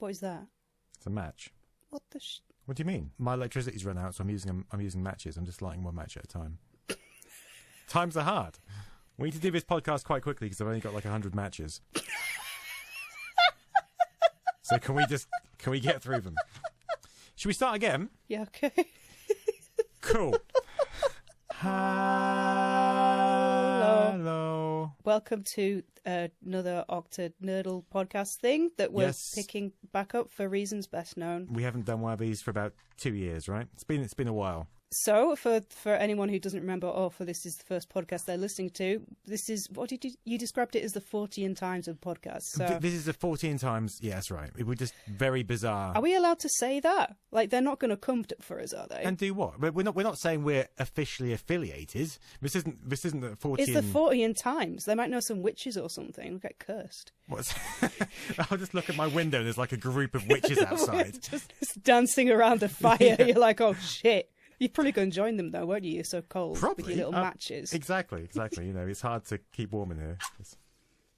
What is that? It's a match. What the What do you mean? My electricity's run out, so I'm using matches. I'm just lighting one match at a time. Times are hard. We need to do this podcast quite quickly because I've only got like 100 matches. So can we get through them? Should we start again? Yeah, okay. Cool. Hello. Welcome to another Octanerdle podcast thing that we're picking back up for reasons best known. We haven't done one of these for about 2 years, right? It's been a while. So, for anyone who doesn't remember, this is the first podcast they're listening to, this is, what did you described it as the 14 times of podcasts. So. This is the 14 times, yeah, that's right. It was just very bizarre. Are we allowed to say that? Like, they're not going to come for us, are they? And do what? We're not saying we're officially affiliated. This isn't the 14... It's the 14 times. They might know some witches or something. We'll get cursed. What's... I'll just look at my window, there's like a group of witches outside. just dancing around a fire. Yeah. You're like, oh, shit. You're probably going to join them, though, won't you? You're so cold. Probably. With your little matches. Exactly. You know, it's hard to keep warm in here.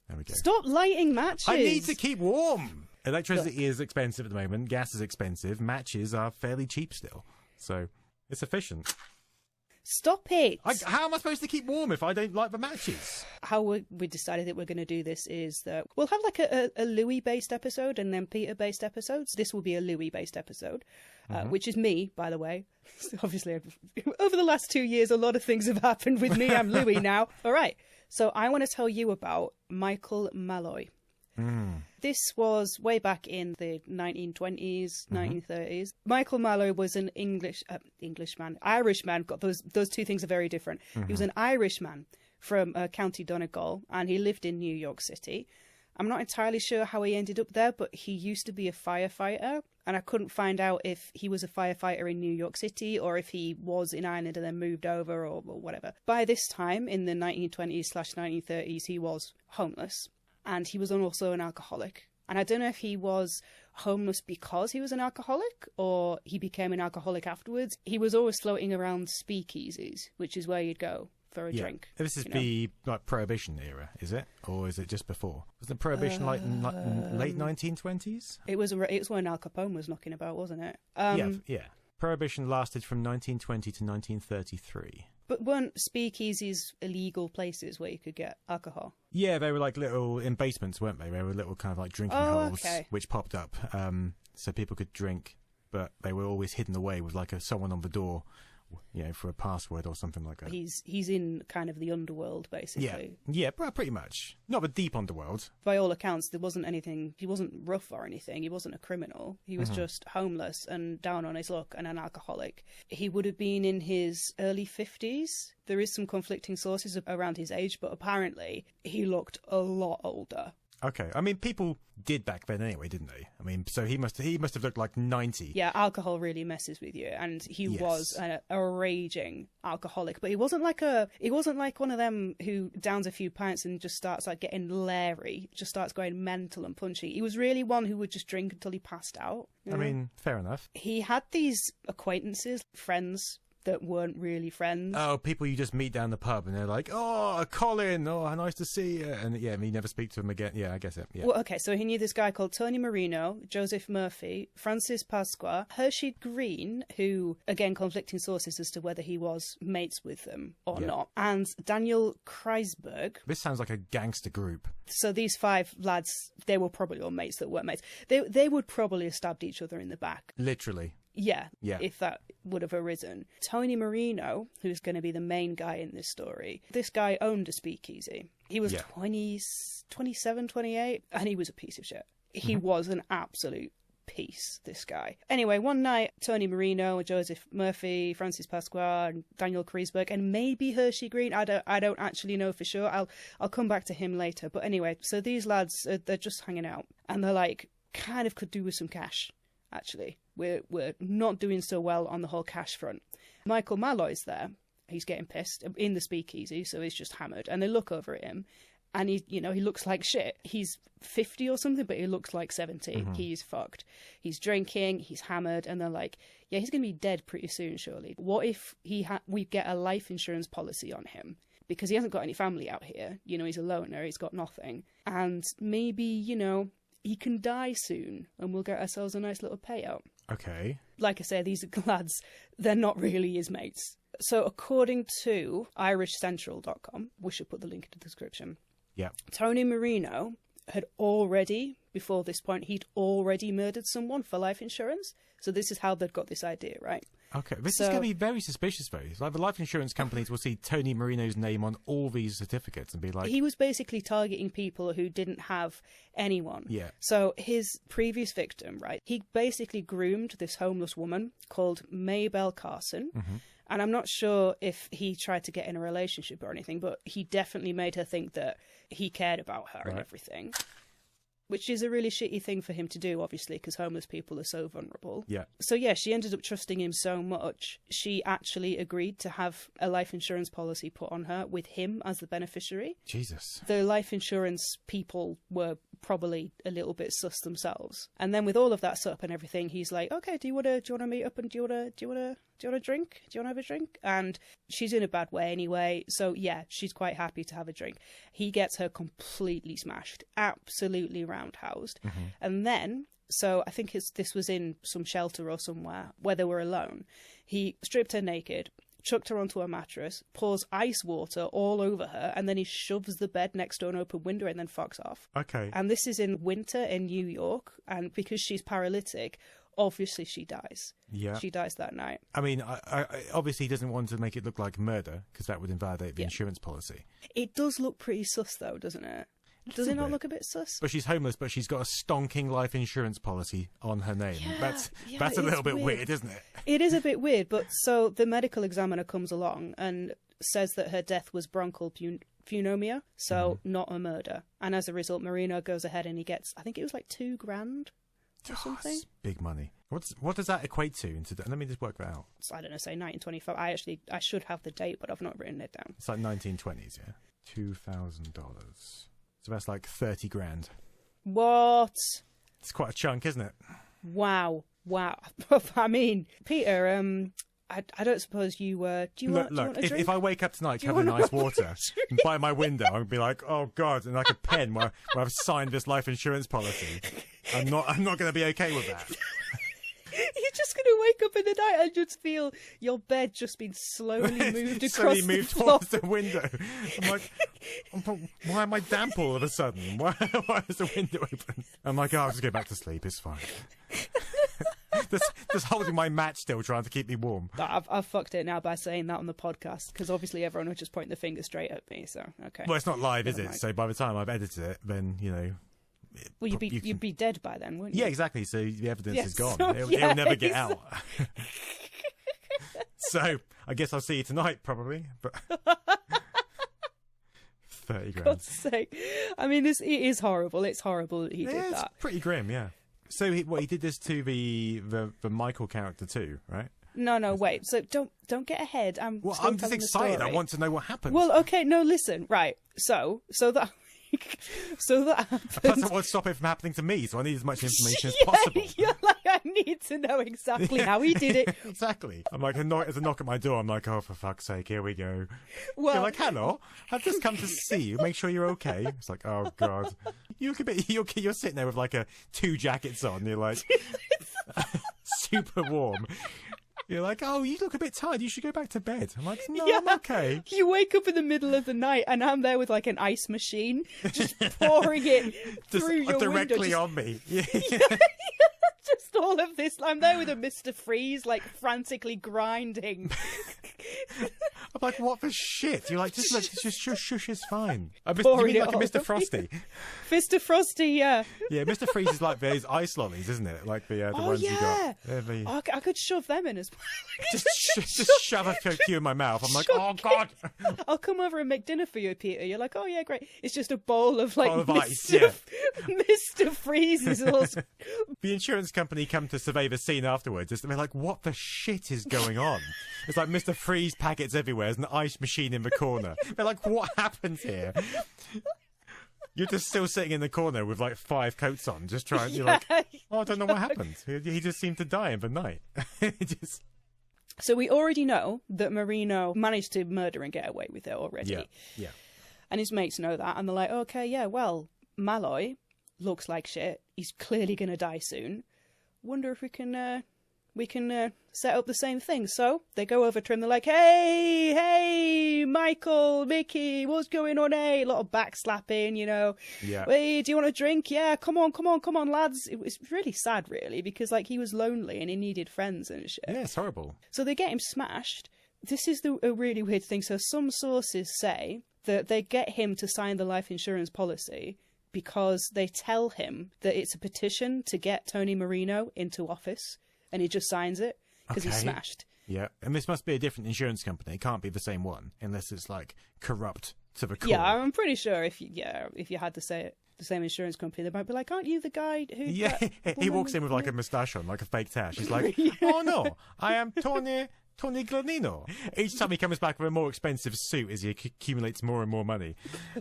There we go. Stop lighting matches. I need to keep warm. Electricity is expensive at the moment. Gas is expensive. Matches are fairly cheap still. So it's efficient. Stop it. How am I supposed to keep warm if I don't light the matches? How we decided that we're going to do this is that we'll have like a Louis-based episode and then Peter-based episodes. This will be a Louis-based episode, which is me, by the way. Obviously, over the last 2 years, a lot of things have happened with me. I'm Louis now. All right. So I want to tell you about Michael Malloy. This was way back in the 1920s, 1930s. Michael Malloy was an Irishman. Got those two things are very different. He was an Irishman from County Donegal, and he lived in New York City. I'm not entirely sure how he ended up there, but he used to be a firefighter, and I couldn't find out if he was a firefighter in New York City or if he was in Ireland and then moved over or whatever. By this time, in the 1920s/1930s, he was homeless. And he was also an alcoholic. And I don't know if he was homeless because he was an alcoholic or he became an alcoholic afterwards. He was always floating around speakeasies, which is where you'd go for a drink. This is the Prohibition era, is it? Or is it just before? Was the Prohibition late 1920s? It was when Al Capone was knocking about, wasn't it? Yeah. Prohibition lasted from 1920 to 1933. But weren't speakeasies illegal places where you could get alcohol? Yeah, they were like little in basements, weren't they? They were little kind of like drinking holes, which popped up, so people could drink, but they were always hidden away with like someone on the door, for a password or something like that. He's in kind of the underworld, basically. Yeah, pretty much. Not the deep underworld. By all accounts, there wasn't anything. He wasn't rough or anything. He wasn't a criminal. He was just homeless and down on his luck and an alcoholic. He would have been in his early 50s. There is some conflicting sources around his age, but apparently he looked a lot older. Okay, I mean, people did back then anyway, didn't they? I mean, so he must have looked like 90. Yeah, alcohol really messes with you, and he was a raging alcoholic. But he wasn't like one of them who downs a few pints and just starts like getting leery, just starts going mental and punchy. He was really one who would just drink until he passed out. I mean, fair enough. He had these acquaintances, friends that weren't really friends. Oh, people you just meet down the pub and they're like, oh, Colin, oh, how nice to see you. And you never speak to him again. Yeah, I guess it. Yeah. Well, okay, so he knew this guy called Tony Marino, Joseph Murphy, Francis Pasqua, Hershey Green, who, again, conflicting sources as to whether he was mates with them or not, and Daniel Kreisberg. This sounds like a gangster group. So these 5 lads, they were probably all mates that weren't mates. They would probably have stabbed each other in the back. Literally. Yeah, if that would have arisen. Tony Marino, who's going to be the main guy in this story, this guy owned a speakeasy. He was 27, 28, and he was a piece of shit. He was an absolute piece, this guy. Anyway, one night, Tony Marino, Joseph Murphy, Francis Pasqua, and Daniel Kreisberg, and maybe Hershey Green, I don't actually know for sure. I'll come back to him later. But anyway, so these lads, they're just hanging out, and they're like, kind of could do with some cash. Actually, we're not doing so well on the whole cash front. Michael Malloy's there. He's getting pissed in the speakeasy, so he's just hammered. And they look over at him, and he looks like shit. He's 50 or something, but he looks like 70. He's fucked. He's drinking. He's hammered, and they're like, "Yeah, he's gonna be dead pretty soon, surely. What if we get a life insurance policy on him?" Because he hasn't got any family out here. He's a loner. He's got nothing, and maybe he can die soon and we'll get ourselves a nice little payout. Okay. Like I say, these lads, they're not really his mates. So according to irishcentral.com, we should put the link in the description. Yeah. Tony Marino had already, before this point, he'd already murdered someone for life insurance. So this is how they'd got this idea, right? Okay, this is going to be very suspicious, though. Like, the life insurance companies will see Tony Marino's name on all these certificates and be like... He was basically targeting people who didn't have anyone. Yeah. So his previous victim, right, he basically groomed this homeless woman called Mabel Carson. Mm-hmm. And I'm not sure if he tried to get in a relationship or anything, but he definitely made her think that he cared about her and everything. Which is a really shitty thing for him to do, obviously, because homeless people are so vulnerable. Yeah. So, yeah, she ended up trusting him so much, she actually agreed to have a life insurance policy put on her with him as the beneficiary. Jesus. The life insurance people were probably a little bit sus themselves. And then with all of that set up and everything, he's like, okay, do you want to meet up and do you want to drink? Do you want to have a drink? And she's in a bad way anyway. So yeah, she's quite happy to have a drink. He gets her completely smashed, absolutely roundhoused. Mm-hmm. And then, so I think this was in some shelter or somewhere where they were alone. He stripped her naked, chucked her onto a mattress, pours ice water all over her, and then he shoves the bed next to an open window and then fucks off. Okay. And this is in winter in New York, and because she's paralytic, obviously she dies. Yeah. She dies that night. I mean, I obviously he doesn't want to make it look like murder, because that would invalidate the insurance policy. It does look pretty sus, though, doesn't it? Does it not look a bit sus? But she's homeless, but she's got a stonking life insurance policy on her name. Yeah, that's a little bit weird, isn't it? It is a bit weird, but so the medical examiner comes along and says that her death was bronchial pneumonia, so not a murder. And as a result, Marino goes ahead and he gets, I think it was like $2,000 or something. That's big money. What does that equate to? Let me just work that out. So I don't know, say 1925. I should have the date, but I've not written it down. It's like 1920s, yeah? $2,000. So that's like 30 grand. What? It's quite a chunk, isn't it? Wow. I mean, Peter, I don't suppose you do you want a drink? If I wake up tonight covered in ice water and by my window, I'd be like, oh God, and like a pen where I've signed this life insurance policy. I'm not going to be okay with that. You're just going to wake up in the night and just feel your bed just being slowly moved across the floor. Towards the window. I'm like, why am I damp all of a sudden? Why is the window open? I'm like, I'll just go back to sleep. It's fine. just holding my mat still, trying to keep me warm. I've fucked it now by saying that on the podcast, because obviously everyone will just point the finger straight at me. So okay. Well, it's not live, is it? So by the time I've edited it, then well, you'd be dead by then, wouldn't you? Yeah, exactly. So the evidence is gone. So, it'll never get out. So I guess I'll see you tonight, probably. But 30 grand. God's sake! I mean, it is horrible. It's horrible that he did that. It's pretty grim, yeah. So he did this to the Michael character too, right? No, wait. So don't get ahead. I'm just excited. I want to know what happens. Well, okay. No, listen. Right. So that. So that happened. That's what would stop it from happening to me, so I need as much information as possible. You're like, I need to know exactly how he did it. Exactly. I'm like, there's a knock at my door. I'm like, oh, for fuck's sake, here we go. Well, you're like, hello, I've just come to see you. Make sure you're okay. It's like, oh, God. You look a bit, you're sitting there with like 2 jackets on. You're like, super warm. You're like, oh, you look a bit tired. You should go back to bed. I'm like, no, I'm okay. You wake up in the middle of the night and I'm there with like an ice machine, just pouring it through your directly window. On me. Yeah. Just all of this. I'm there with a Mr. Freeze, like frantically grinding. I'm like, what the shit? You're like, just shush, it's fine. You mean like a Mr. Frosty? Mr. Frosty, yeah. Yeah, Mr. Freeze is like those ice lollies, isn't it? Like the ones you got. I could shove them in as well. just shove a few in my mouth. I'm like, oh God. I'll come over and make dinner for you, Peter. You're like, oh yeah, great. It's just a bowl of like ice, yeah. Mr. Freeze's. The insurance company come to survey the scene afterwards. They're like, what the shit is going on? It's like Mr. Freeze packets everywhere. There's an ice machine in the corner. They're like, what happened here? You're just still sitting in the corner with like 5 coats on, just trying. You're like, oh, I don't know what happened. He just seemed to die in the night. So we already know that Marino managed to murder and get away with it already. Yeah. And his mates know that, and they're like, okay, yeah, well, Malloy looks like shit. he's clearly going to die soon. Wonder if we can set up the same thing. So they go over to him. They're like, hey, Michael, Mickey, what's going on? Hey, a lot of backslapping, you know. Yeah. Hey, do you want a drink? Yeah, come on, lads. It was really sad, really, because like he was lonely and he needed friends and shit. Yeah, it's horrible. So they get him smashed. This is a really weird thing. So some sources say that they get him to sign the life insurance policy because they tell him that it's a petition to get Tony Marino into office, and he just signs it because he's smashed. Yeah, and this must be a different insurance company. It can't be the same one unless it's like corrupt to the core. Yeah, I'm pretty sure if you had to say it, the same insurance company, they might be like, "Aren't you the guy who?" Yeah, he walks in with like a moustache on, like a fake tash. He's like, "Oh no, I am Tony Glanino." Each time he comes back with a more expensive suit as he accumulates more and more money.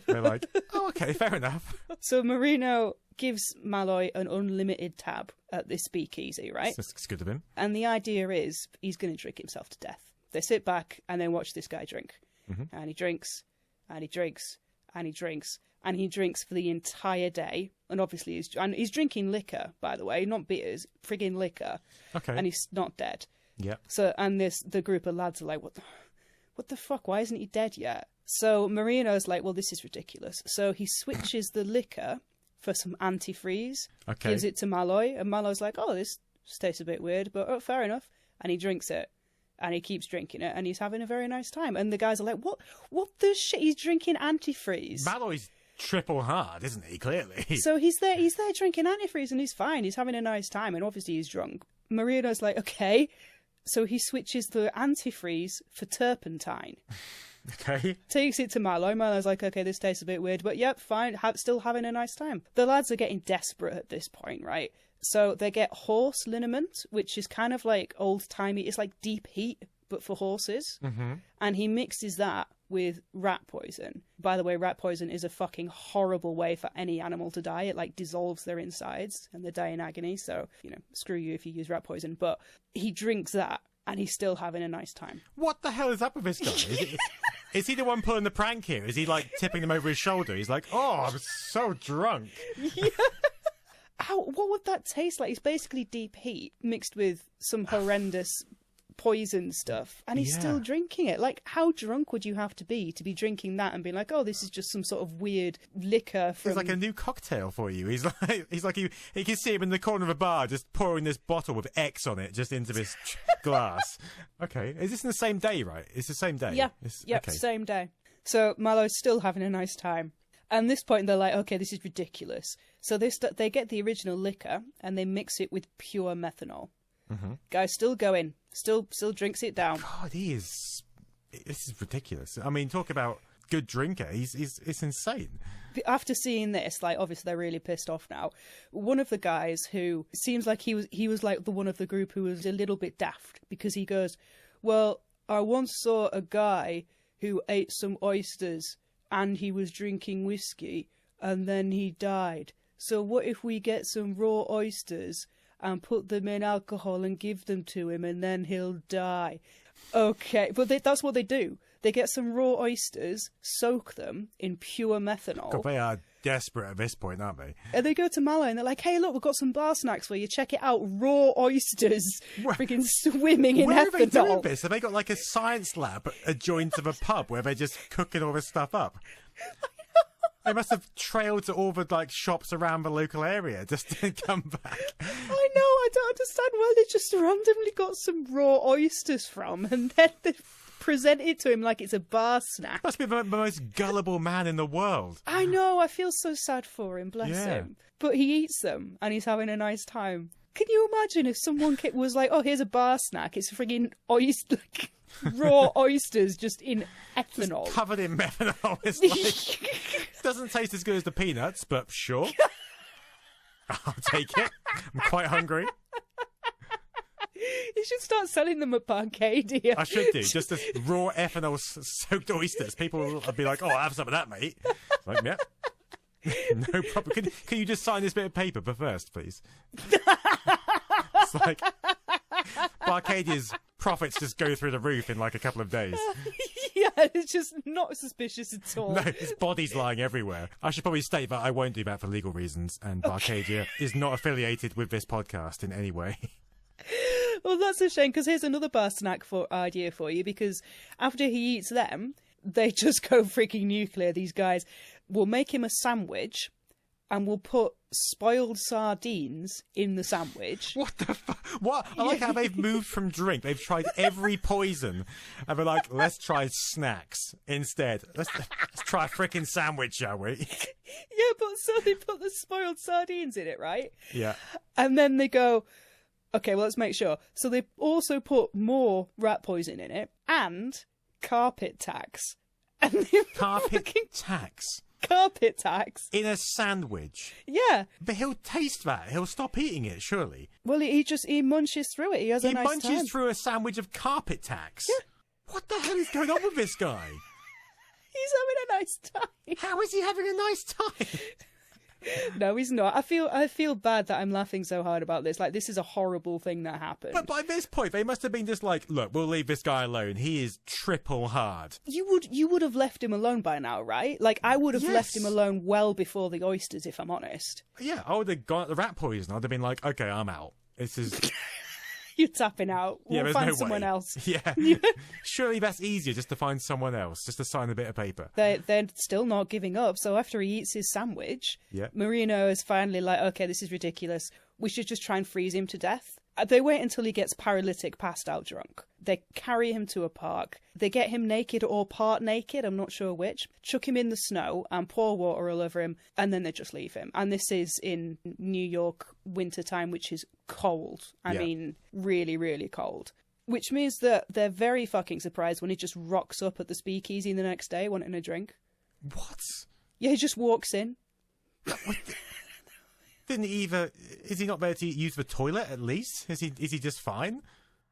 They're like, "Oh, okay, fair enough." So Marino gives Malloy an unlimited tab at this speakeasy, right? That's good of him. And the idea is he's going to drink himself to death. They sit back and they watch this guy drink. Mm-hmm. And he drinks, and he drinks, and he drinks, and he drinks for the entire day. And obviously he's drinking liquor, by the way, not beers, friggin' liquor. Okay. And he's not dead. Yeah. So, and the group of lads are like, what the fuck? Why isn't he dead yet? So Marino's like, well, this is ridiculous. So he switches the liquor for some antifreeze, gives it to Malloy, and Malloy's like, oh, this tastes a bit weird, but fair enough. And he drinks it, and he keeps drinking it, and he's having a very nice time. And the guys are like, what the shit? He's drinking antifreeze. Malloy's triple hard, isn't he? Clearly. So he's there drinking antifreeze, and he's fine. He's having a nice time, and obviously he's drunk. Marino's like, okay. So he switches the antifreeze for turpentine. Okay. Takes it to Malloy. Malloy's like, okay, this tastes a bit weird, but yep, fine. Still having a nice time. The lads are getting desperate at this point, right? So they get horse liniment, which is kind of like old-timey. It's like deep heat, but for horses. Mm-hmm. And he mixes that with rat poison. By the way, rat poison is a fucking horrible way for any animal to die. It like dissolves their insides and they die in agony. So, screw you if you use rat poison. But he drinks that and he's still having a nice time. What the hell is up with this guy? Is he the one pulling the prank here? Is he like tipping them over his shoulder? He's like, oh, I'm so drunk. Yeah. What would that taste like? It's basically deep heat mixed with some horrendous poison stuff, and he's still drinking it. Like, how drunk would you have to be drinking that and being like, oh, this is just some sort of weird liquor from... It's like a new cocktail for you. He's like you can see him in the corner of a bar just pouring this bottle with X on it just into this glass. Okay, is this in the same day, right? It's the same day? Yeah, okay. Same day. So Malloy's still having a nice time. And at this point, they're like, okay, this is ridiculous. So they get the original liquor and they mix it with pure methanol. Mm-hmm. Guy's still going, still drinks it down. God, this is ridiculous. I mean, talk about good drinker. It's insane. After seeing this, like, obviously they're really pissed off now. One of the guys who seems like he was like the one of the group who was a little bit daft, because he goes, well, I once saw a guy who ate some oysters and he was drinking whiskey and then he died. So what if we get some raw oysters and put them in alcohol and give them to him and then he'll die? Okay, but that's what they do. They get some raw oysters, soak them in pure methanol. God, they are desperate at this point, aren't they? And they go to Malloy and they're like, hey, look, we've got some bar snacks for you. Check it out. Raw oysters freaking swimming in ethanol. Where are they doing this? Have they got like a science lab adjoined to the pub where they're just cooking all this stuff up? They must have trailed to all the like shops around the local area just to come back. I know, I don't understand where they just randomly got some raw oysters from and then they present it to him like it's a bar snack. Must be the most gullible man in the world. I know, I feel so sad for him, bless him. But he eats them and he's having a nice time. Can you imagine if someone was like, oh, here's a bar snack, it's frigging oyster, raw oysters just in ethanol. Just covered in methanol. It's like, doesn't taste as good as the peanuts, but sure. I'll take it. I'm quite hungry. You should start selling them at Barcadia. I should do. Just as raw ethanol-soaked oysters. People will be like, oh, I'll have some of that, mate. Like, yeah. No problem. Can you just sign this bit of paper first, please? It's like Barcadia's profits just go through the roof in like a couple of days. Yeah. it's just not suspicious at all. No, his body's lying everywhere. I should probably state that I won't do that for legal reasons, and Barcadia is not affiliated with this podcast in any way. Well, that's a shame, because here's another bar snack idea for you, because after he eats them, they just go freaking nuclear, these guys. We'll make him a sandwich, and we'll put spoiled sardines in the sandwich. What the fuck? What? I like how they've moved from drink. They've tried every poison. And they're like, let's try snacks instead. Let's try a freaking sandwich, shall we? Yeah, but so they put the spoiled sardines in it, right? Yeah. And then they go, okay, well, let's make sure. So they also put more rat poison in it and carpet tacks. And carpet tacks? Carpet tacks. In a sandwich? Yeah. But he'll taste that. He'll stop eating it, surely. Well, he munches through it. He has a nice time. He munches through a sandwich of carpet tacks? Yeah. What the hell is going on with this guy? He's having a nice time. How is he having a nice time? No, he's not. I feel bad that I'm laughing so hard about this. Like, this is a horrible thing that happened. But by this point, they must have been just like, look, we'll leave this guy alone. He is triple hard. You would have left him alone by now, right? Like, I would have left him alone well before the oysters, if I'm honest. Yeah, I would have gone at the rat poison. I'd have been like, okay, I'm out. This is... You're tapping out. We'll find someone else. Yeah. Surely that's easier, just to find someone else, just to sign a bit of paper. They're still not giving up. So after he eats his sandwich, Marino is finally like, okay, this is ridiculous. We should just try and freeze him to death. They wait until he gets paralytic, passed out drunk. They carry him to a park. They get him naked or part naked, I'm not sure which. Chuck him in the snow and pour water all over him, and then they just leave him. And this is in New York wintertime, which is cold. I mean, really, really cold. Which means that they're very fucking surprised when he just rocks up at the speakeasy the next day wanting a drink. What? Yeah, he just walks in. Didn't he either? Is he not there to use the toilet at least? Is he just fine?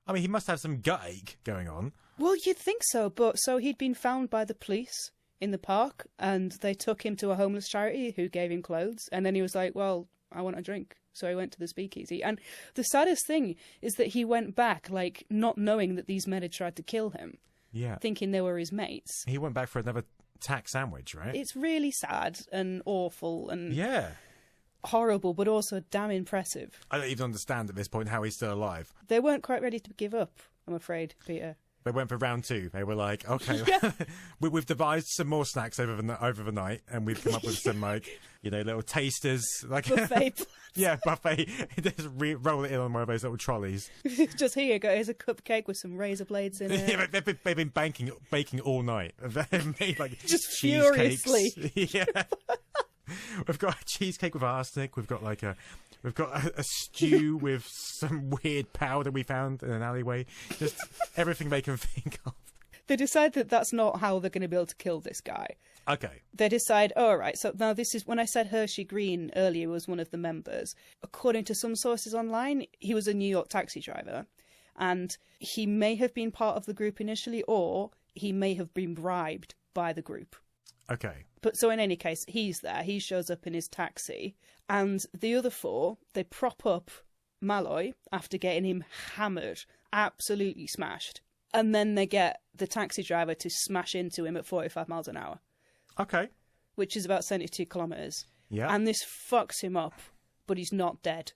I mean, he must have some gut ache going on. Well, you'd think so, but so he'd been found by the police in the park, and they took him to a homeless charity who gave him clothes, and then he was like, well, I want a drink. So he went to the speakeasy. And the saddest thing is that he went back, like, not knowing that these men had tried to kill him. Yeah. Thinking they were his mates. He went back for another tack sandwich, right? It's really sad and awful and... Yeah. Horrible, but also damn impressive. I don't even understand at this point how he's still alive. They weren't quite ready to give up, I'm afraid, Peter. They went for round 2. They were like, okay, we've devised some more snacks over the night, and we've come up with some, like, little tasters. Like, buffet. Yeah, buffet. Just roll it in on one of those little trolleys. Just here you go, here's a cupcake with some razor blades in it. Yeah, they've been baking all night. They've made, like, just furiously. Yeah. We've got a cheesecake with arsenic. We've got a stew with some weird powder we found in an alleyway. Just everything they can think of. They decide that that's not how they're going to be able to kill this guy. Okay. They decide, all right, so now this is, when I said Hershey Green earlier was one of the members, according to some sources online, he was a New York taxi driver. And he may have been part of the group initially, or he may have been bribed by the group. Okay. But so in any case, he's there. He shows up in his taxi. And the other 4, they prop up Malloy after getting him hammered, absolutely smashed. And then they get the taxi driver to smash into him at 45 miles an hour. Okay. Which is about 72 kilometres. Yeah. And this fucks him up, but he's not dead.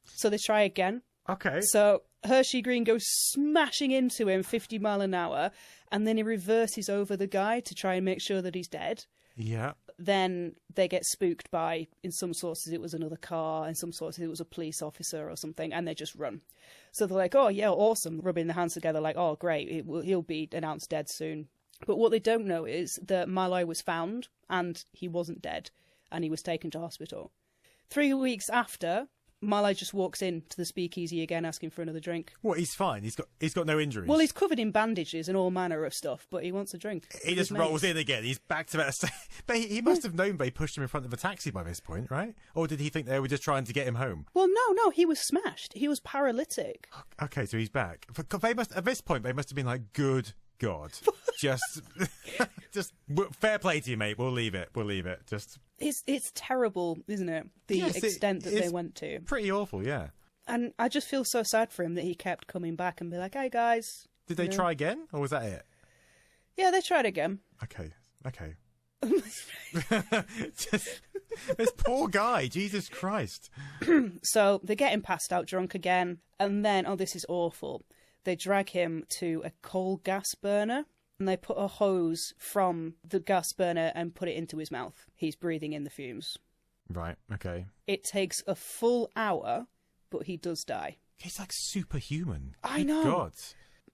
So they try again. Okay. So Hershey Green goes smashing into him 50 mile an hour, and then he reverses over the guy to try and make sure that he's dead. Yeah. Then they get spooked by, in some sources it was another car, in some sources it was a police officer or something, and they just run. So they're like, oh yeah, awesome, rubbing their hands together like, oh great, he'll be announced dead soon. But what they don't know is that Malloy was found, and he wasn't dead, and he was taken to hospital. 3 weeks after, Malloy just walks in to the speakeasy again, asking for another drink. What? He's fine. He's got no injuries. Well, he's covered in bandages and all manner of stuff, but he wants a drink. He just rolls in again. He's back to that. But he must have known they pushed him in front of a taxi by this point, right? Or did he think they were just trying to get him home? Well, no, he was smashed. He was paralytic. Okay, so he's back. They must at this point they must have been like, good God, just fair play to you, mate. We'll leave it. Just. It's terrible, isn't it? The extent that they went to. Pretty awful, yeah. And I just feel so sad for him that he kept coming back and be like, "Hey guys." Did they try again, or was that it? Yeah, they tried again. Okay. This poor guy, Jesus Christ. So they get him passed out drunk again, and then, this is awful, they drag him to a coal gas burner, and they put a hose from the gas burner and put it into his mouth. He's breathing in the fumes. Right, okay. It takes a full hour, but he does die. He's like superhuman. I know. God.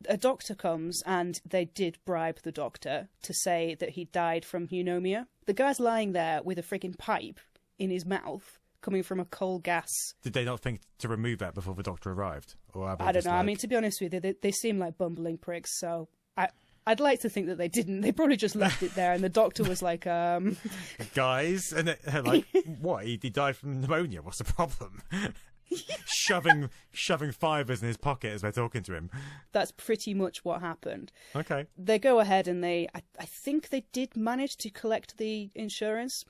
A doctor comes, and they did bribe the doctor to say that he died from pneumonia. The guy's lying there with a frigging pipe in his mouth coming from a coal gas. Did they not think to remove that before the doctor arrived? Or I don't know. I mean, to be honest with you, they seem like bumbling pricks, so I'd like to think that they didn't. They probably just left it there, and the doctor was like, Guys, and they're like, what? He died from pneumonia. What's the problem? shoving fibres in his pocket as they're talking to him. That's pretty much what happened. Okay. They go ahead and I think they did manage to collect the insurance,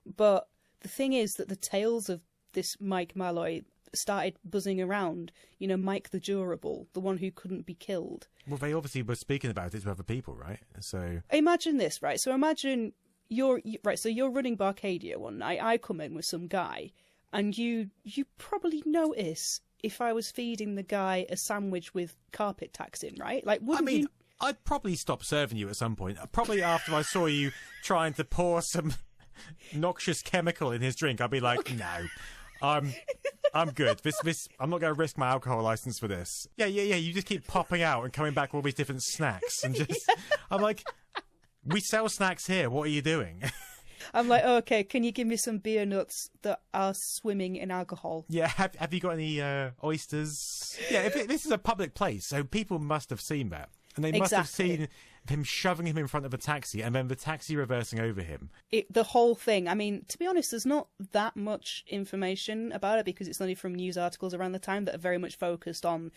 but the thing is that the tales of this Mike Malloy started buzzing around. You know, Mike the Durable, the one who couldn't be killed. Well, they obviously were speaking about it to other people, right? So imagine this, right? So imagine you're running Barcadia one night. I come in with some guy. And you probably notice if I was feeding the guy a sandwich with carpet tacks in, right? Like, wouldn't you? I'd probably stop serving you at some point. Probably after I saw you trying to pour some noxious chemical in his drink, I'd be like, no, I'm good. This, I'm not going to risk my alcohol license for this. Yeah. You just keep popping out and coming back with all these different snacks, and just, I'm like, we sell snacks here. What are you doing? I'm like, okay, can you give me some beer nuts that are swimming in alcohol? Yeah, have you got any oysters? Yeah, this is a public place, so people must have seen that. And they must have seen him shoving him in front of a taxi and then the taxi reversing over him. The whole thing. I mean, to be honest, there's not that much information about it because it's only from news articles around the time that are very much focused on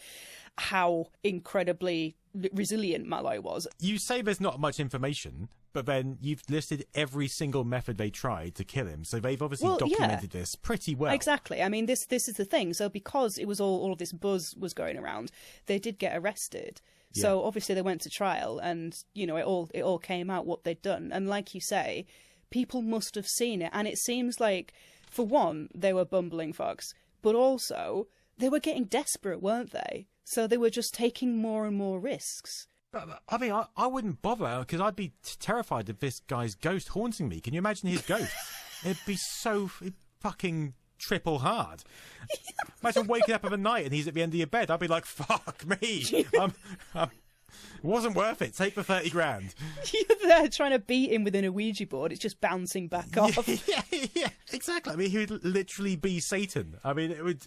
how incredibly resilient Malloy was. You say there's not much information, but then you've listed every single method they tried to kill him. So they've obviously documented this pretty well. Exactly. I mean, this is the thing. So because it was all of this buzz was going around, they did get arrested. Yeah. So obviously they went to trial, and you know it all came out what they'd done. And like you say, people must have seen it. And it seems like, for one, they were bumbling fucks, but also they were getting desperate, weren't they? So they were just taking more and more risks. But, I mean, I wouldn't bother because I'd be terrified of this guy's ghost haunting me. Can you imagine his ghost? It'd be so fucking triple hard. Imagine waking up in the night and he's at the end of your bed. I'd be like, fuck me. It wasn't worth it. Take the 30 grand. You're there trying to beat him with an Ouija board. It's just bouncing back off. Yeah, exactly. I mean, he would literally be Satan. I mean, it would...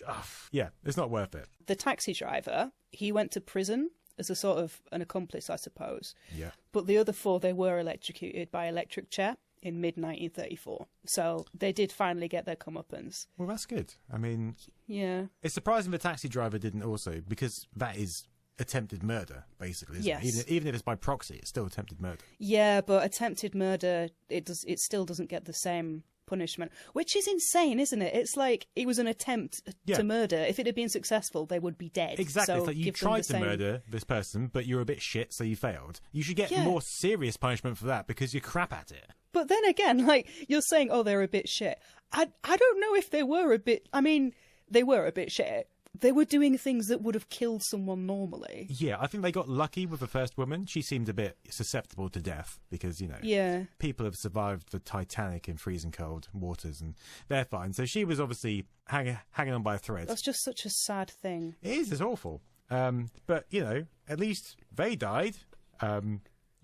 it's not worth it. The taxi driver, he went to prison as a sort of an accomplice, I suppose. Yeah. But the other four, they were electrocuted by electric chair in mid-1934. So they did finally get their comeuppance. Well, that's good. I mean... Yeah. It's surprising the taxi driver didn't also, because that is attempted murder, basically, isn't it? Even if it's by proxy, it's still attempted murder. Yeah, but attempted murder, it still doesn't get the same punishment, which is insane, isn't it? It's like it was an attempt to murder. If it had been successful, they would be dead. Exactly. So it's like you tried to murder this person, but you're a bit shit, so you failed. You should get more serious punishment for that because you're crap at it. But then again, like, you're saying, oh, they're a bit shit. I don't know if they were a bit... I mean, they were a bit shit. They were doing things that would have killed someone normally. Yeah, I think they got lucky with the first woman. She seemed a bit susceptible to death because, you know, people have survived the Titanic in freezing cold waters and they're fine. So she was obviously hanging on by a thread. That's just such a sad thing. It is, it's awful. But, you know, at least they died.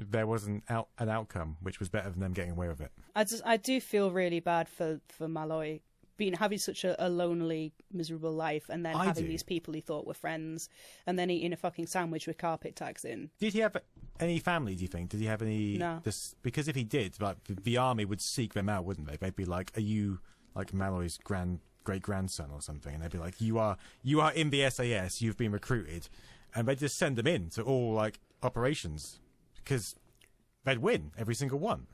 There was an outcome, which was better than them getting away with it. I do feel really bad for Malloy having such a lonely, miserable life, and then having these people he thought were friends, and then eating a fucking sandwich with carpet tags in. Did he have any family, do you think? Did he have any... No. Because if he did, like, the army would seek them out, wouldn't they? They'd be like, are you, like, Malloy's great-grandson or something? And they'd be like, you are in the SAS, you've been recruited. And they'd just send them in to all, like, operations, because they'd win every single one.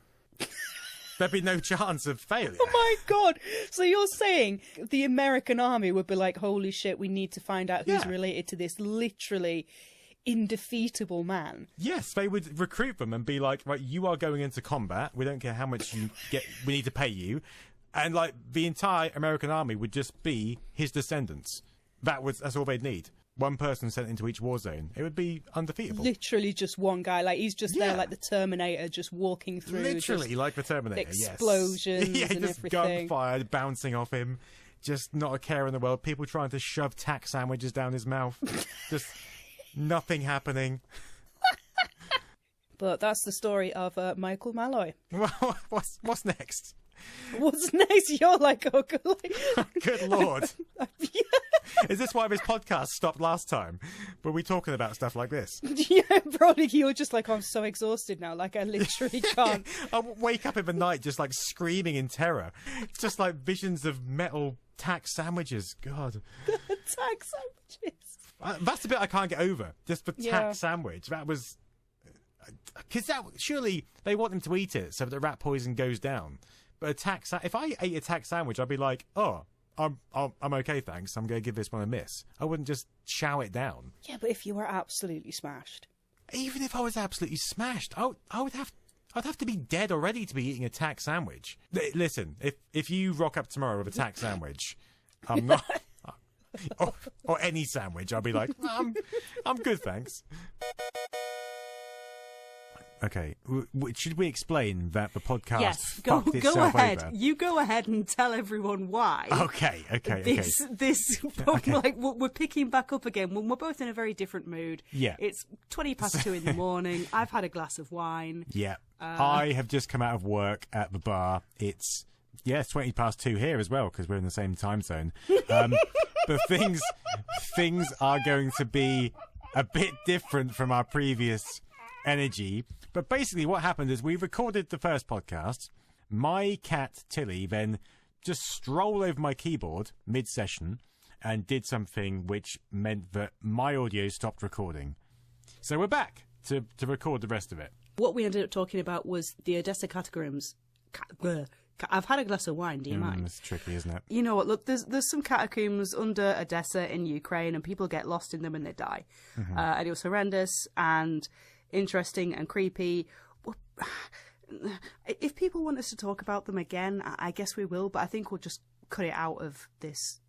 There'd be no chance of failure. Oh my God. So you're saying the American army would be like, holy shit, we need to find out who's related to this literally indefeatable man. Yes, they would recruit them and be like, right, you are going into combat. We don't care how much you get. We need to pay you. And like the entire American army would just be his descendants. That's all they'd need. One person sent into each war zone. It would be undefeatable. Literally just one guy. Like, he's just there like the Terminator, just walking through. Literally like the Terminator, explosions yes. and just everything. Gunfire bouncing off him. Just not a care in the world. People trying to shove tack sandwiches down his mouth. Just nothing happening. But that's the story of Michael Malloy. What's next? What's next? You're like, oh, good Lord. Is this why this podcast stopped last time? Were we talking about stuff like this? Yeah, probably. You're just like, I'm so exhausted now. Like, I literally can't. I wake up in the night just like screaming in terror. It's just like visions of metal tack sandwiches. God. Tack sandwiches. That's the bit I can't get over. Just the tack sandwich. That was... Because surely they want him to eat it so that the rat poison goes down. But if I ate a tack sandwich, I'd be like, oh, I'm okay, thanks. I'm going to give this one a miss. I wouldn't just chow it down. Yeah, but if you were absolutely smashed. Even if I was absolutely smashed, I'd have to be dead already to be eating a tack sandwich. Listen, if you rock up tomorrow with a tack sandwich, I'm not... or any sandwich, I'll be like, I'm good, thanks. Okay, should we explain that the podcast fucked itself go ahead. over? You go ahead and tell everyone why. Okay. Like, we're picking back up again when we're both in a very different mood. Yeah. It's 2:20 in the morning. I've had a glass of wine. Yeah. I have just come out of work at the bar. It's 2:20 here as well, because we're in the same time zone. But things are going to be a bit different from our previous energy. But basically what happened is we recorded the first podcast. My cat, Tilly, then just strolled over my keyboard mid-session and did something which meant that my audio stopped recording. So we're back to record the rest of it. What we ended up talking about was the Odessa catacombs. I've had a glass of wine, do you mind? It's tricky, isn't it? You know what, look, there's some catacombs under Odessa in Ukraine, and people get lost in them and they die. Mm-hmm. And it was horrendous and interesting and creepy. If people want us to talk about them again, I guess we will, but I think we'll just cut it out of this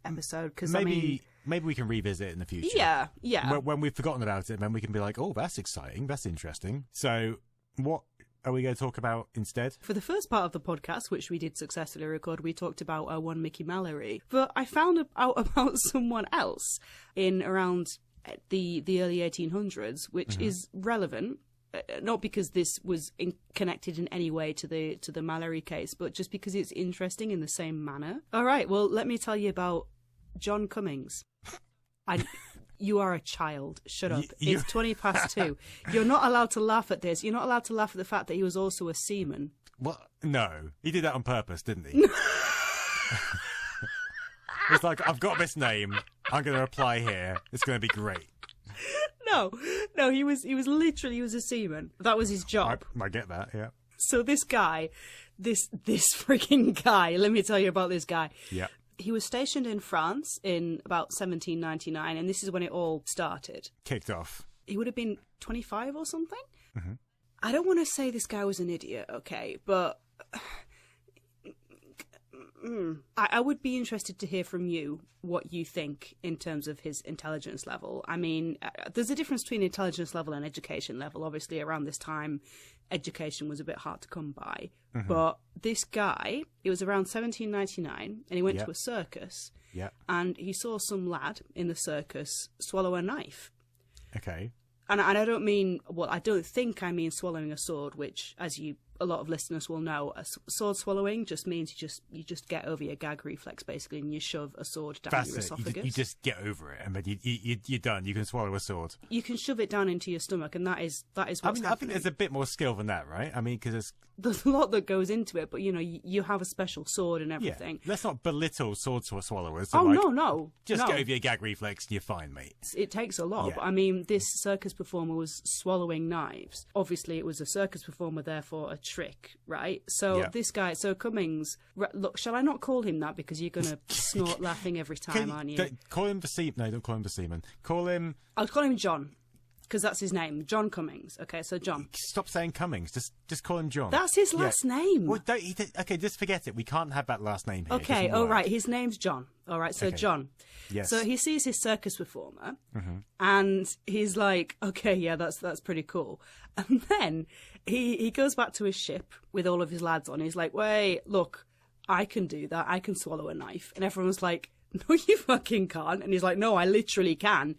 episode. Cause, maybe we can revisit it in the future. Yeah. When we've forgotten about it, then we can be like, oh, that's exciting, that's interesting. So what are we going to talk about instead? For the first part of the podcast, which we did successfully record, we talked about one Mickey Malloy. But I found out about someone else in around the early 1800s, which is relevant, not because this was connected in any way to the Mallory case, but just because it's interesting in the same manner. All right, well, let me tell you about John Cummings. You are a child. Shut up. It's 2:20. You're not allowed to laugh at this. You're not allowed to laugh at the fact that he was also a seaman. What? No. He did that on purpose, didn't he? It's like, I've got this name. I'm going to apply here. It's going to be great. No, he was a seaman. That was his job. I get that, yeah. So this guy, this freaking guy, let me tell you about this guy. Yeah. He was stationed in France in about 1799, and this is when it all started. Kicked off. He would have been 25 or something. Mm-hmm. I don't want to say this guy was an idiot, okay, but I would be interested to hear from you what you think in terms of his intelligence level. I mean, there's a difference between intelligence level and education level. Obviously, around this time, education was a bit hard to come by. Mm-hmm. But this guy, it was around 1799, and he went to a circus. Yeah. And he saw some lad in the circus swallow a knife. Okay. And I don't mean, well, I don't think I mean swallowing a sword, which, as a lot of listeners will know, sword swallowing just means you just get over your gag reflex, basically, and you shove a sword down your esophagus. You just get over it, and then you're done. You can swallow a sword. You can shove it down into your stomach, and that is what's happening. I think there's a bit more skill than that, right? I mean, because there's a lot that goes into it, but, you know, you have a special sword and everything. Yeah. Let's not belittle sword swallowers. Oh, no. Just get over your gag reflex and you're fine, mate. It takes a lot. Yeah. But, I mean, this circus performer was swallowing knives. Obviously, it was a circus performer, therefore trick, right? So this guy, so Cummings, look, shall I not call him that because you're going to snort laughing every time, aren't you? Call him the Seaman. No, don't call him the Seaman. Call him... I'll call him John, because that's his name, John Cummings. Okay, so John. Stop saying Cummings. Just call him John. That's his last name. Well, okay, just forget it. We can't have that last name here. Okay, all right. His name's John. All right, so John. Yes. So he sees his circus performer, and he's like, okay, yeah, that's pretty cool. And then he goes back to his ship with all of his lads on. He's like, wait, look, I can do that. I can swallow a knife. And everyone's like, no, you fucking can't. And he's like, no, I literally can.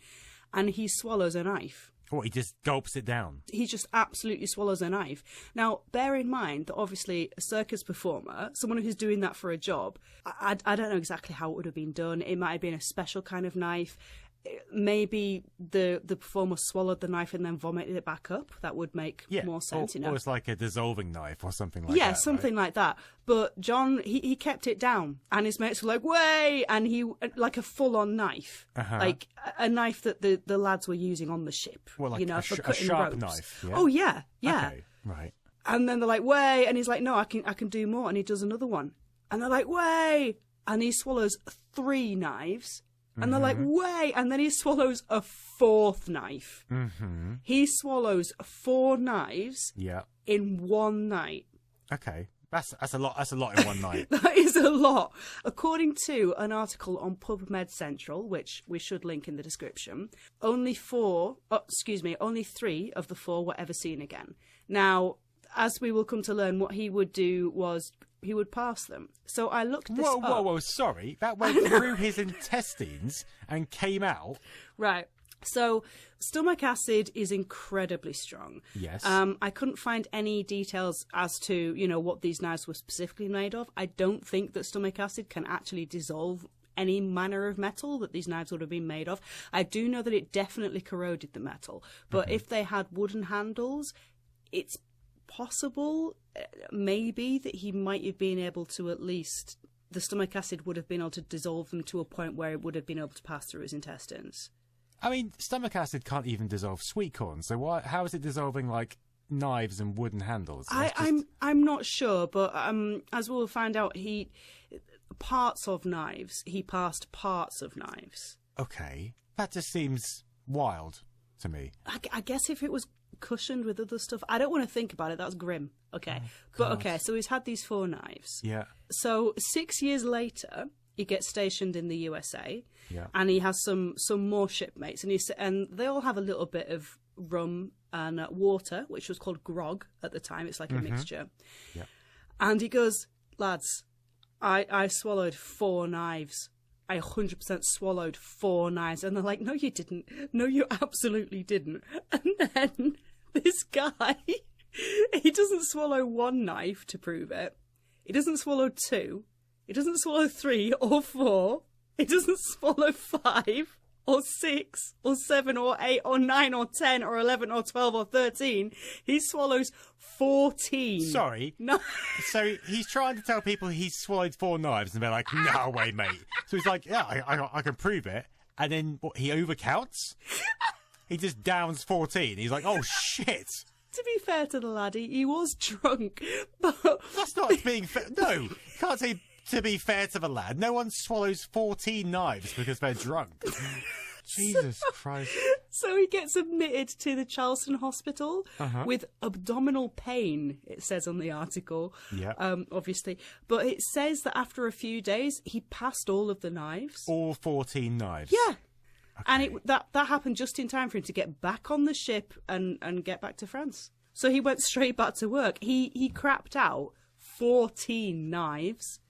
And he swallows a knife. What, he just gulps it down? He just absolutely swallows a knife. Now, bear in mind that obviously a circus performer, someone who's doing that for a job, I don't know exactly how it would have been done. It might have been a special kind of knife. Maybe the performer swallowed the knife and then vomited it back up. That would make more sense, Or it's like a dissolving knife or something like that. Yeah, something like that. But John, he kept it down, and his mates were like, "Way!" And he like a full-on knife, like a knife that the lads were using on the ship. Well, like for cutting a sharp ropes. knife. Yeah? Oh yeah. Okay, right. And then they're like, "Way!" And he's like, "No, I can do more." And he does another one, and they're like, "Way!" And he swallows 3 knives. And they're like, way! And then he swallows a 4th knife. Mm-hmm. He swallows 4 knives in one night. Okay. That's a lot. That's a lot in one night. That is a lot. According to an article on PubMed Central, which we should link in the description, only 3 of the 4 were ever seen again. Now, as we will come to learn, what he would do was he would pass them. So I looked this up. Whoa, sorry. That went through his intestines and came out. Right. So stomach acid is incredibly strong. Yes. I couldn't find any details as to, what these knives were specifically made of. I don't think that stomach acid can actually dissolve any manner of metal that these knives would have been made of. I do know that it definitely corroded the metal. But if they had wooden handles, it's possible, maybe, that he might have been able to at least, the stomach acid would have been able to dissolve them to a point where it would have been able to pass through his intestines. I mean, stomach acid can't even dissolve sweet corn, so how is it dissolving like knives and wooden handles? I'm not sure, but as we'll find out, he passed parts of knives. Okay, that just seems wild to me. I guess if it was cushioned with other stuff, I don't want to think about it. That's grim. Okay, so he's had these 4 knives. Yeah. So 6 years later, he gets stationed in the USA. Yeah. And he has some more shipmates, and they all have a little bit of rum and water, which was called grog at the time. It's like a mixture. Yeah. And he goes, lads, I swallowed 4 knives. I 100% swallowed 4 knives. And they're like, no, you didn't. No, you absolutely didn't. And then this guy, he doesn't swallow 1 knife to prove it. He doesn't swallow 2. He doesn't swallow 3 or 4. He doesn't swallow 5 or 6 or 7 or 8 or 9 or 10 or 11 or 12 or 13. He swallows 14. Sorry. No. So he's trying to tell people he's swallowed 4 knives, and they're like, no way, mate. So he's like, yeah, I can prove it. And then he overcounts? He just downs 14. He's like, oh, shit. To be fair to the laddie, he was drunk. But that's not being fair. No, you can't say to be fair to the lad. No one swallows 14 knives because they're drunk. Jesus Christ. So he gets admitted to the Charleston Hospital with abdominal pain, it says on the article. Yeah. Obviously. But it says that after a few days, he passed all of the knives. All 14 knives? Yeah. Okay. And that happened just in time for him to get back on the ship and get back to France. So he went straight back to work. He crapped out 14 knives.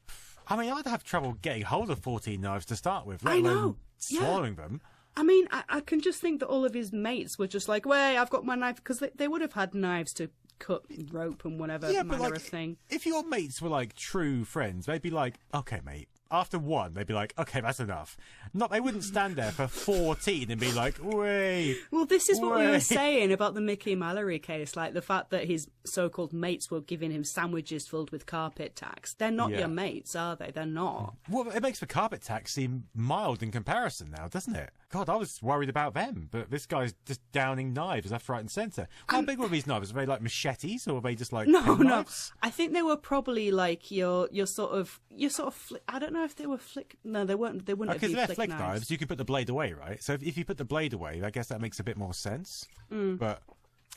I mean, I'd have trouble getting hold of 14 knives to start with, let alone swallowing them. I mean, I can just think that all of his mates were just like, "Wait, I've got my knife," because they would have had knives to cut rope and whatever manner of thing. If your mates were like true friends, they'd be like, "Okay, mate, after one, they'd be like, okay, that's enough. They wouldn't stand there for 14 and be like, wait. Well, this is what we were saying about the Mickey Mallory case, like the fact that his so-called mates were giving him sandwiches filled with carpet tacks. They're not your mates, are they? They're not. Well, it makes the carpet tacks seem mild in comparison now, doesn't it? God, I was worried about them, but this guy's just downing knives left, right and centre. How big were these knives? Were they like machetes, or were they just like knives? I think they were probably like your sort of I don't know if they were flick. No, they weren't. They wouldn't. Because be they're flick knives. You can put the blade away, right? So if you put the blade away, I guess that makes a bit more sense. But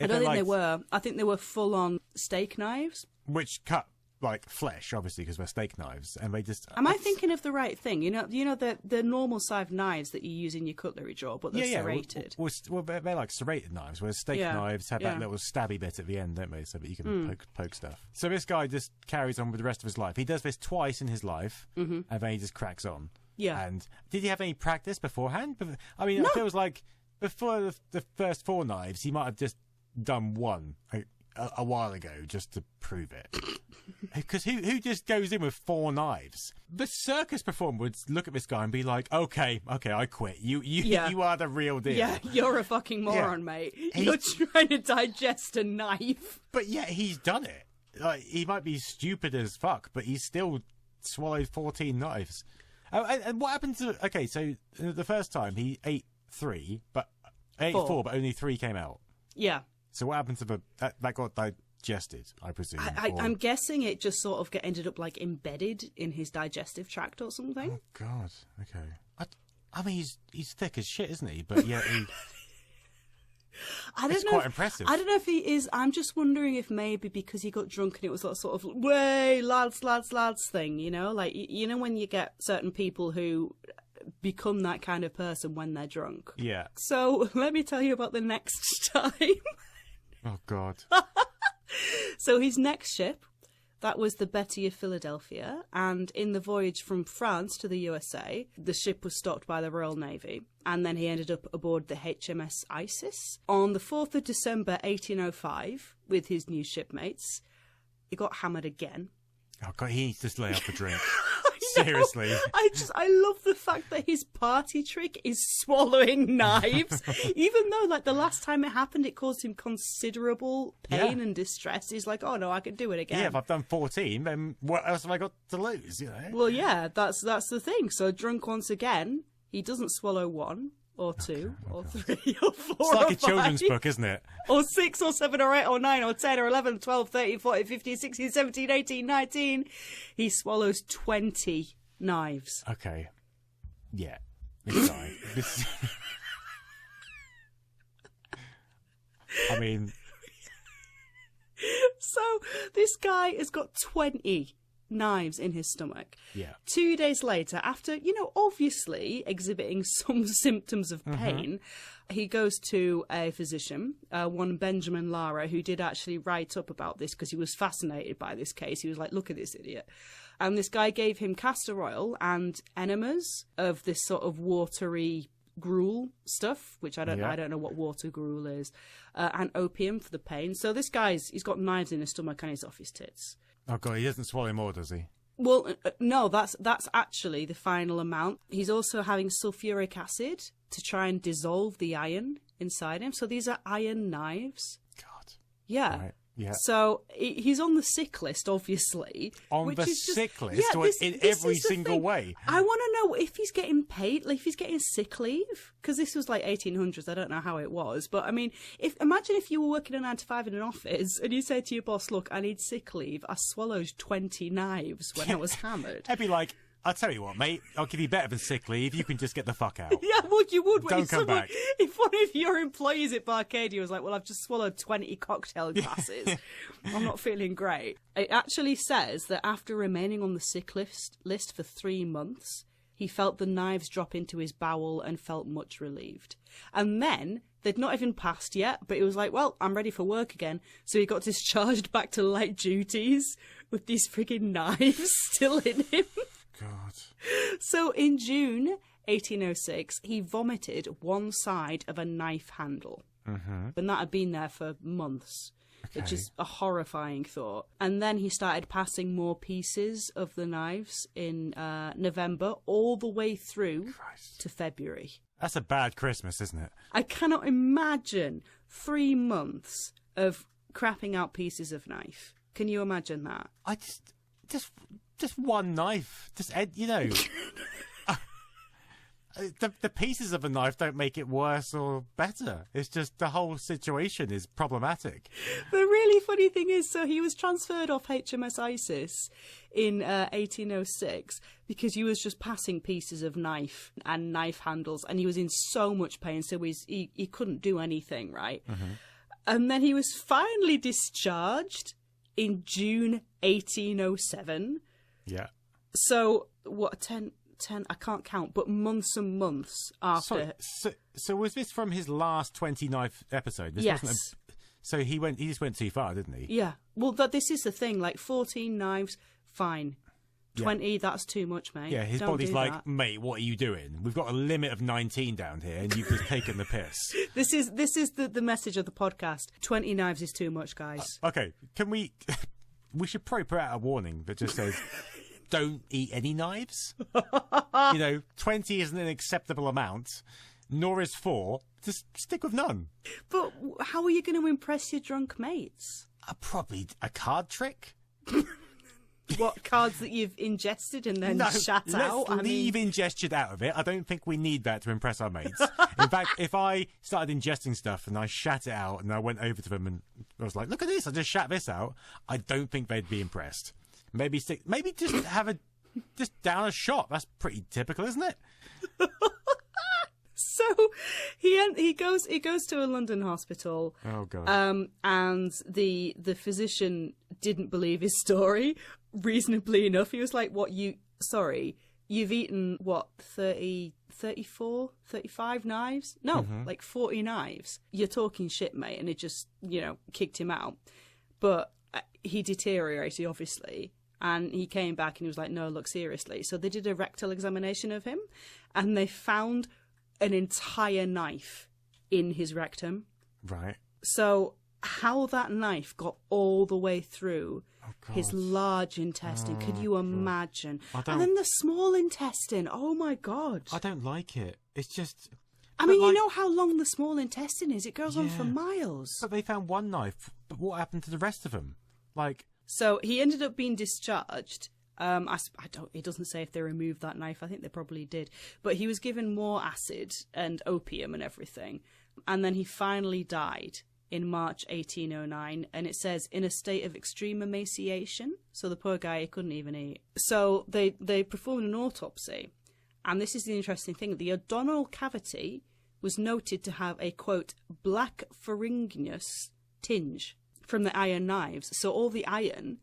I don't think they were. I think they were full-on steak knives, which cut like flesh, obviously, because they're steak knives, and they just. Am I thinking of the right thing? You know the normal size knives that you use in your cutlery drawer, but they're serrated. Well, they're like serrated knives, whereas steak knives have that little stabby bit at the end, don't they? So that you can poke stuff. So this guy just carries on with the rest of his life. He does this twice in his life, and then he just cracks on. Yeah. And did he have any practice beforehand? I mean, it feels like before the first 4 knives, he might have just done one a while ago just to prove it. Because who just goes in with 4 knives? The circus performer would look at this guy and be like, okay, I quit. You are the real deal. Yeah, you're a fucking moron, mate. You're trying to digest a knife. But yet he's done it. Like, he might be stupid as fuck, but he's still swallowed 14 knives. And what happened to... Okay, so the first time he ate 4, but only 3 came out. Yeah. So what happened to that got digested, I presume? I'm guessing it just sort of ended up like embedded in his digestive tract or something. Oh, God. Okay. I mean, he's thick as shit, isn't he? But yeah, it's quite impressive. I don't know if he is. I'm just wondering if maybe because he got drunk and it was that sort of, way, lads thing, you know? Like, you know when you get certain people who become that kind of person when they're drunk? Yeah. So let me tell you about the next time. Oh, God. So his next ship, that was the Betty of Philadelphia, and in the voyage from France to the USA, the ship was stopped by the Royal Navy, and then he ended up aboard the HMS Isis. On the 4th of December 1805, with his new shipmates, he got hammered again. Oh, God, he needs to lay off a drink. Seriously. I love the fact that his party trick is swallowing knives. Even though, like, the last time it happened, it caused him considerable pain and distress. He's like, oh, no, I can do it again. Yeah, if I've done 14, then what else have I got to lose, you know? Well, yeah, that's the thing. So drunk once again, he doesn't swallow 1 or 2 or 3 or 4 It's like or a children's book, isn't it? Or 6 or 7 or 8 or 9 or 10 or 11, 12, 13, 14, 15, 16, 17, 18, 19. He swallows 20 knives. Okay. Yeah. This guy. I mean... So, this guy has got 20 knives in his stomach. Yeah. 2 days later, after, obviously exhibiting some symptoms of pain, he goes to a physician, one Benjamin Lara, who did actually write up about this because he was fascinated by this case. He was like, look at this idiot. And this guy gave him castor oil and enemas of this sort of watery gruel stuff, which I don't know what water gruel is, and opium for the pain. So this he's got knives in his stomach and he's off his tits. Oh, God, he doesn't swallow more, does he? Well, no, that's actually the final amount. He's also having sulfuric acid to try and dissolve the iron inside him. So these are iron knives. God. Yeah. Right. Yeah. So he's on the sick list, obviously. On the sick list? Yeah, in every single way? I want to know if he's getting paid, like if he's getting sick leave. Because this was like 1800s. I don't know how it was. But I mean, imagine if you were working a 9 to 5 in an office and you say to your boss, look, I need sick leave. I swallowed 20 knives when I was hammered. I'd be like, I'll tell you what, mate, I'll give you better than sick leave. You can just get the fuck out. Yeah, well, you would. Don't come back. If one of your employees at Barcadia was like, well, I've just swallowed 20 cocktail glasses. I'm not feeling great. It actually says that after remaining on the sick list for 3 months, he felt the knives drop into his bowel and felt much relieved. And then, they'd not even passed yet, but he was like, well, I'm ready for work again. So he got discharged back to light duties with these friggin' knives still in him. God. So in June 1806, he vomited one side of a knife handle. And that had been there for months. which is a horrifying thought. And then he started passing more pieces of the knives in November all the way through to February. That's a bad Christmas, isn't it? I cannot imagine 3 months of crapping out pieces of knife. Can you imagine that? I just one knife. Just, you know... The pieces of a knife don't make it worse or better. It's just the whole situation is problematic. The really funny thing is, so he was transferred off HMS Isis in 1806 because he was just passing pieces of knife and knife handles, and he was in so much pain, so he couldn't do anything, right? Mm-hmm. And then he was finally discharged in June 1807. Yeah. So, what, 10, I can't count, but months and months after. So was this from his last 20 knife episode? This yes. Wasn't so he just went too far, didn't he? Yeah. Well, this is the thing. Like 14 knives, fine. 20, that's too much, mate. Yeah, his Don't body's do like, that. mate, what are you doing? We've got a limit of 19 down here, and you've just taken the piss. This is the message of the podcast. 20 knives is too much, guys. Okay, can we? We should probably put out a warning that just says, don't eat any knives. 20 isn't an acceptable amount, nor is 4. Just stick with none. But how are you going to impress your drunk mates? Probably a card trick. What, cards that you've ingested and then shat out? Let's leave ingestion out of it. I don't think we need that to impress our mates. In fact, if I started ingesting stuff and I shat it out and I went over to them and I was like, look at this, I just shat this out, I don't think they'd be impressed. Maybe just down a shot. That's pretty typical, isn't it? So he goes to a London hospital. Oh God! And the physician didn't believe his story. Reasonably enough, he was like, "What you've eaten what 30, 34, 35 knives? No, like 40 knives. You're talking shit, mate." And it just kicked him out. But he deteriorated, obviously. And he came back and he was like, no, look, seriously. So they did a rectal examination of him and they found an entire knife in his rectum. Right. So how that knife got all the way through his large intestine, could you imagine? And then the small intestine, oh my God. I don't like it. It's just... I mean, you know how long the small intestine is. It goes on for miles. But they found one knife. But what happened to the rest of them? So he ended up being discharged. It doesn't say if they removed that knife. I think they probably did. But he was given more acid and opium and everything. And then he finally died in March 1809. And it says, in a state of extreme emaciation. So the poor guy, he couldn't even eat. So they performed an autopsy. And this is the interesting thing. The abdominal cavity was noted to have a, quote, black farinaceous tinge from the iron knives. So all the iron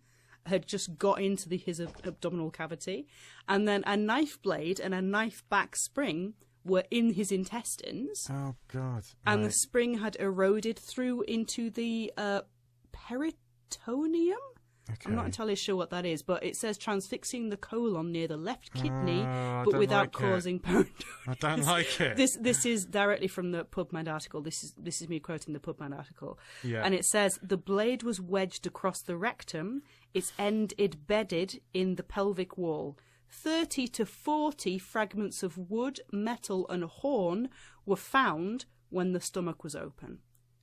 had just got into his abdominal cavity. And then a knife blade and a knife back spring were in his intestines. Oh, God. And the spring had eroded through into the peritoneum? Okay. I'm not entirely sure what that is, but it says transfixing the colon near the left kidney, but without causing peritonitis. I don't like it. This is directly from the PubMed article. This is me quoting the PubMed article. Yeah. And it says, the blade was wedged across the rectum, its end embedded in the pelvic wall. 30 to 40 fragments of wood, metal and horn were found when the stomach was open.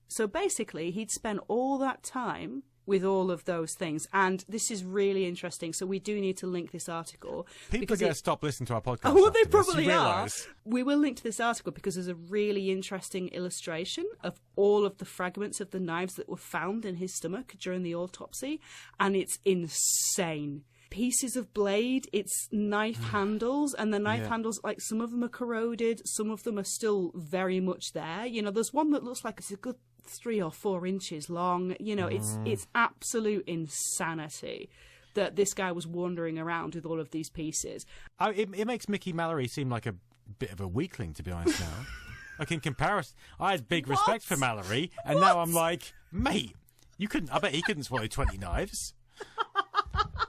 So basically, he'd spent all that time with all of those things. And this is really interesting. So we do need to link this article. People are going to stop listening to our podcast. Oh, well, they probably are. We will link to this article because there's a really interesting illustration of all of the fragments of the knives that were found in his stomach during the autopsy. And it's insane. Pieces of blade, it's knife handles, and the knife handles, like, some of them are corroded, some of them are still very much there. There's one that looks like it's a good 3 or 4 inches long. It's absolute insanity that this guy was wandering around with all of these pieces. It makes Mickey Malloy seem like a bit of a weakling, to be honest now. Like, in comparison, I had big respect for Mallory, and now I'm like, mate, I bet he couldn't swallow 20 knives.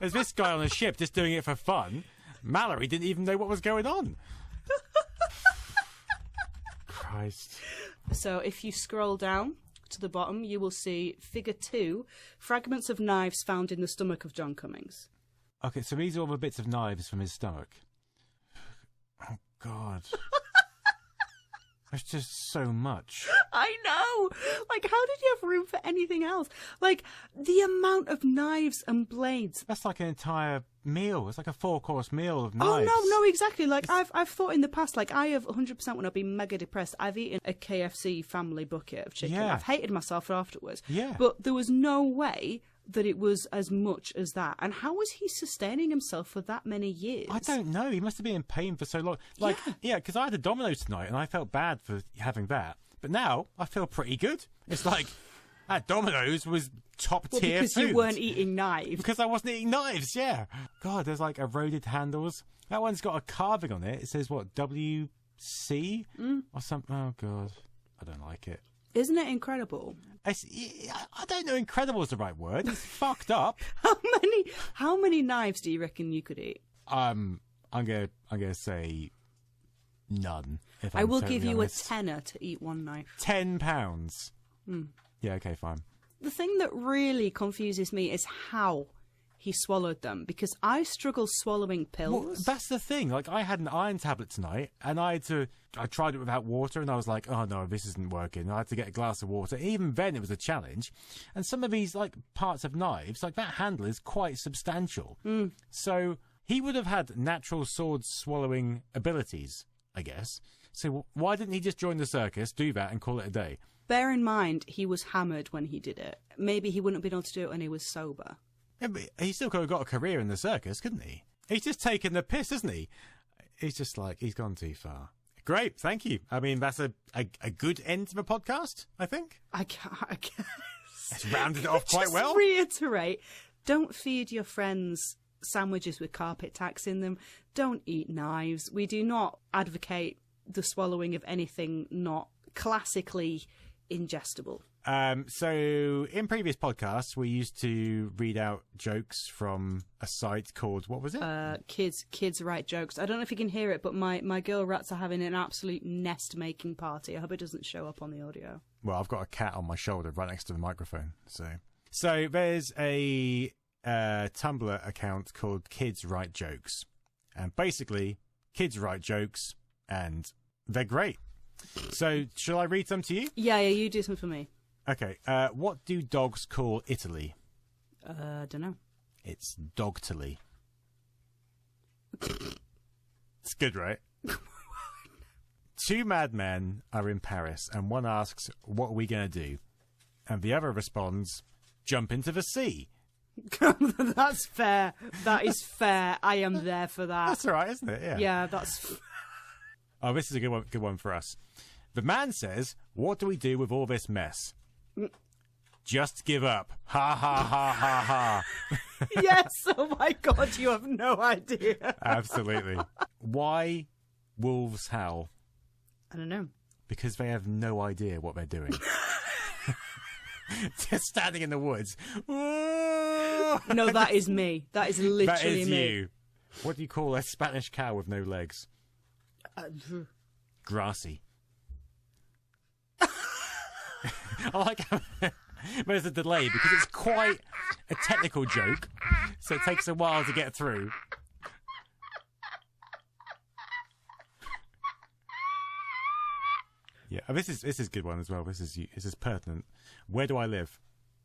There's this guy on a ship just doing it for fun. Mallory didn't even know what was going on. Christ. So if you scroll down to the bottom, you will see figure 2, fragments of knives found in the stomach of John Cummings. Okay, so these are all the bits of knives from his stomach. Oh, God. There's just so much. I know! Like, how did you have room for anything else? Like, the amount of knives and blades. That's like an entire meal. It's like a 4-course meal of knives. Oh, no, exactly. Like, I've thought in the past, like, I have 100% when I've been mega depressed, I've eaten a KFC family bucket of chicken. Yeah. I've hated myself afterwards. Yeah. But there was no way that it was as much as that. And how was he sustaining himself for that many years? I don't know. He must have been in pain for so long. Like, yeah, because I had a Domino's tonight and I felt bad for having that. But now I feel pretty good. It's like that Domino's was top tier because food. you weren't eating knives. Because I wasn't eating knives, yeah. God, there's like eroded handles. That one's got a carving on it. It says, what, WC? Or something. Oh, God. I don't like it. Isn't it incredible? I don't know incredible is the right word. It's fucked up. How many knives do you reckon you could eat? I'm gonna say none. If I will totally give you honest. a tenner to eat one knife. £10. Yeah, okay, fine. The thing that really confuses me is how he swallowed them, because I struggle swallowing pills. Well, that's the thing. Like, I had an iron tablet tonight, and I tried it without water, and I was like, oh no, this isn't working. I had to get a glass of water. Even then, it was a challenge. And some of these, like, parts of knives, like, that handle is quite substantial. So he would have had natural sword swallowing abilities, I guess. So why didn't he just join the circus, do that, and call it a day? Bear in mind, he was hammered when he did it. Maybe he wouldn't have been able to do it when he was sober. Yeah, but he still could have got a career in the circus, couldn't he? He's just taken the piss, isn't he? He's just like, he's gone too far. Great, thank you. I mean, that's a good end to the podcast, I think. I guess. It's rounded it off quite well. Reiterate, don't feed your friends sandwiches with carpet tacks in them. Don't eat knives. We do not advocate the swallowing of anything not classically ingestible. So in previous podcasts, we used to read out jokes from a site called, what was it? Kids Write Jokes. I don't know if you can hear it, but my girl rats are having an absolute nest-making party. I hope it doesn't show up on the audio. Well, I've got a cat on my shoulder right next to the microphone. So there's a Tumblr account called Kids Write Jokes. And basically, kids write jokes, and they're great. So, shall I read some to you? Yeah, you do some for me. Okay. What do dogs call Italy? Don't know. It's Dogtily. It's good, right? 2 madmen are in Paris, and one asks, what are we going to do? And the other responds, jump into the sea. That's fair. That is fair. I am there for that. That's all right, isn't it? Yeah. Yeah, that's... Oh, this is a good one for us. The man says, what do we do with all this mess? Just give up. Ha, ha, ha, ha, ha. Yes, oh my God, you have no idea. Absolutely. Why wolves howl? I don't know. Because they have no idea what they're doing. Just standing in the woods. No, that is me. That is literally that is me. You. What do you call a Spanish cow with no legs? Grassy. I like how there's a delay because it's quite a technical joke, so it takes a while to get through. Yeah, this is a good one as well. This is pertinent. Where do I live?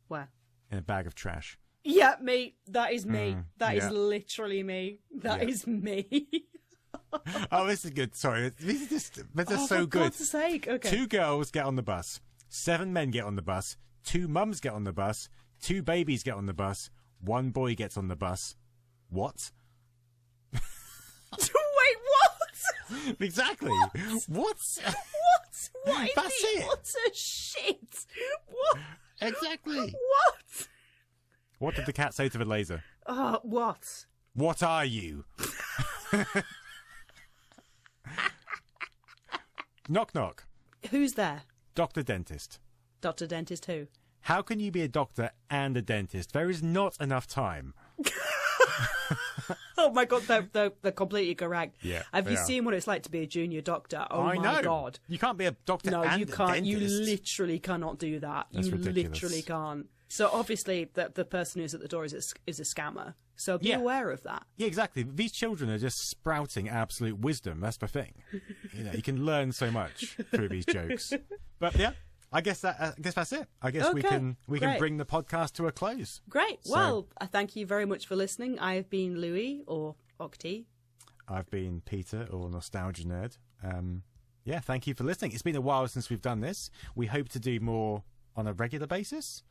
Where? In a bag of trash. Yeah, me. That is me. That is yeah. literally me. That is me. Oh, this is good. Sorry, these are just so for good. God's sake. Okay. 2 girls get on the bus. 7 men get on the bus. 2 mums get on the bus. 2 babies get on the bus. 1 boy gets on the bus. What? Wait, what? Exactly. What? What? That's it. Utter shit. What? Exactly. What? What did the cat say to the laser? What? What are you? Knock, knock. Who's there? Doctor Dentist. Dr. Dentist who? How can you be a doctor and a dentist? There is not enough time. Oh my God, they're completely correct. Yeah, have you seen what it's like to be a junior doctor? Oh I my know. God, you can't be a doctor. No, and you can't. A You dentist. literally cannot do that. That's you ridiculous. literally can't. So obviously, the person who's at the door is a scammer. So be aware of that. Yeah, exactly. These children are just sprouting absolute wisdom. That's the thing. You can learn so much through these jokes. But yeah, I guess that's it. I guess we can bring the podcast to a close. Great. Well, thank you very much for listening. I've been Louis or Octi. I've been Peter or Nostalgia Nerd. Yeah, thank you for listening. It's been a while since we've done this. We hope to do more on a regular basis.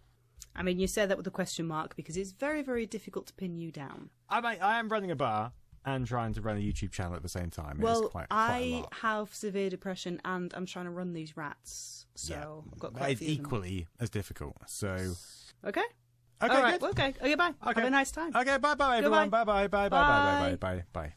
I mean, you said that with a question mark because it's very, very difficult to pin you down. I am running a bar and trying to run a YouTube channel at the same time. Well, it's quite a lot. have severe depression and I'm trying to run these rats. So I've got quite a it's few of them. equally as difficult. So Okay. Okay, All right. good. Okay. Okay. Bye. Okay. Have a nice time. Okay. Bye, everyone. Goodbye. Bye, bye, bye, bye, bye, bye, bye, bye.